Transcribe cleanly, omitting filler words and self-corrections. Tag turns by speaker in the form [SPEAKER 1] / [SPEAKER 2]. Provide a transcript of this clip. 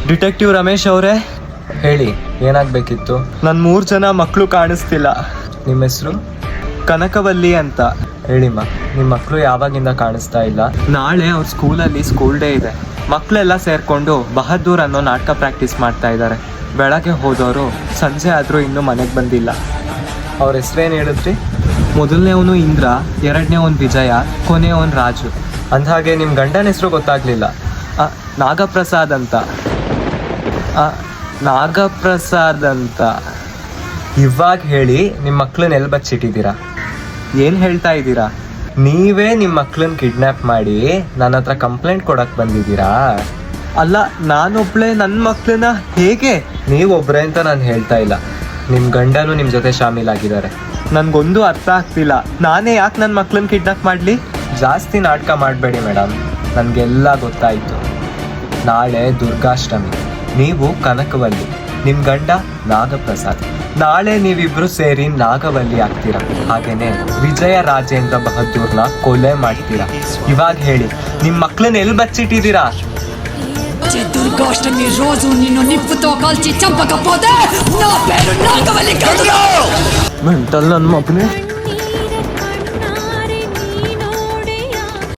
[SPEAKER 1] Detective Ramesh ಅವರೇ,
[SPEAKER 2] ಹೇಳಿ, ಏನಾಗಬೇಕಿತ್ತು?
[SPEAKER 1] ನನ್ನ 3 ಜನ ಮಕ್ಕಳು ಕಾಣಿಸ್ತಿಲ್ಲ.
[SPEAKER 2] ನಿಮ್ಮ ಹೆಸರು?
[SPEAKER 1] ಕನಕವಲ್ಲಿ ಅಂತ.
[SPEAKER 2] ಹೇಳಿಮ್ಮ, ನಿಮ್ಮ ಮಕ್ಕಳು ಯಾವಾಗಿಂದ ಕಾಣಿಸ್ತಾ ಇಲ್ಲ?
[SPEAKER 1] ನಾಳೆ ಅವ್ರ ಸ್ಕೂಲಲ್ಲಿ ಸ್ಕೂಲ್ ಡೇ ಇದೆ. ಮಕ್ಕಳೆಲ್ಲ ಸೇರಿಕೊಂಡು ಬಹದ್ದೂರ್ ಅನ್ನೋ ನಾಟಕ ಪ್ರಾಕ್ಟೀಸ್ ಮಾಡ್ತಾ ಇದ್ದಾರೆ. ಬೆಳಗ್ಗೆ ಹೋದವರು ಸಂಜೆ ಆದರೂ ಇನ್ನೂ ಮನೆಗೆ ಬಂದಿಲ್ಲ.
[SPEAKER 2] ಅವ್ರ ಹೆಸ್ರೇನು ಹೇಳಿದ್ರಿ?
[SPEAKER 1] ಮೊದಲನೇವನು ಇಂದ್ರ, ಎರಡನೇವನು ವಿಜಯ, ಕೊನೆಯವನು ರಾಜು.
[SPEAKER 2] ಅಂದಹಾಗೆ ನಿಮ್ಮ ಗಂಡನ ಹೆಸರು ಗೊತ್ತಾಗಲಿಲ್ಲ?
[SPEAKER 1] ನಾಗಪ್ರಸಾದ್ ಅಂತ. ನಾಗಪ್ರಸಾದ್ ಅಂತ.
[SPEAKER 2] ಇವಾಗ ಹೇಳಿ, ನಿಮ್ಮ ಮಕ್ಕಳನ್ನ ಎಲ್ಲಿ ಬಚ್ಚಿಟ್ಟಿದ್ದೀರಾ?
[SPEAKER 1] ಏನು ಹೇಳ್ತಾ ಇದ್ದೀರಾ?
[SPEAKER 2] ನೀವೇ ನಿಮ್ಮ ಮಕ್ಕಳನ್ನ ಕಿಡ್ನ್ಯಾಪ್ ಮಾಡಿ ನನ್ನ ಹತ್ರ ಕಂಪ್ಲೇಂಟ್ ಕೊಡಕ್ಕೆ ಬಂದಿದ್ದೀರಾ?
[SPEAKER 1] ಅಲ್ಲ, ನಾನೊಬ್ಳೆ ನನ್ನ ಮಕ್ಕಳನ್ನ ಹೇಗೆ?
[SPEAKER 2] ನೀವೊಬ್ಬರೇ ಅಂತ ನಾನು ಹೇಳ್ತಾ ಇಲ್ಲ, ನಿಮ್ಮ ಗಂಡನೂ ನಿಮ್ಮ ಜೊತೆ ಶಾಮೀಲಾಗಿದ್ದಾರೆ.
[SPEAKER 1] ನನಗೊಂದು ಅರ್ಥ ಆಗ್ತಿಲ್ಲ. ನಾನೇ ಯಾಕೆ ನನ್ನ ಮಕ್ಕಳನ್ನ ಕಿಡ್ನಾಪ್ ಮಾಡಲಿ?
[SPEAKER 2] ಜಾಸ್ತಿ ನಾಟಕ ಮಾಡಬೇಡಿ ಮೇಡಮ್, ನನಗೆಲ್ಲ ಗೊತ್ತಾಯಿತು. ನಾಳೆ ದುರ್ಗಾಷ್ಟಮಿ, ನೀವು ಕನಕವಲ್ಲಿ, ನಿಮ್ಮ ಗಂಡ ನಾಗಪ್ರಸಾದ್. ನಾಳೆ ನೀವಿಬ್ರು ಸೇರಿ ನಾಗವಲ್ಲಿ ಆಗ್ತೀರಾ. ಹಾಗೇನೆ ವಿಜಯ ರಾಜೇಂದ್ರ ಬಹದ್ದೂರ್ನ ಕೊಲೆ ಮಾಡ್ತೀರಾ. ಇವಾಗ ಹೇಳಿ, ನಿಮ್ಮ ಮಕ್ಕಳನ್ನ ಎಲ್ಲಿ ಬಚ್ಚಿಟ್ಟಿದ್ದೀರಾ?
[SPEAKER 3] దుర్గాష్టమి రోజు నిన్ను నిప్పుతో కాల్చి చంపకపోతే నా పేరు నాగవల్లి కాదు.
[SPEAKER 1] ಮೆಂಟಲ್ ನನ್ನ ಮಗನೇ.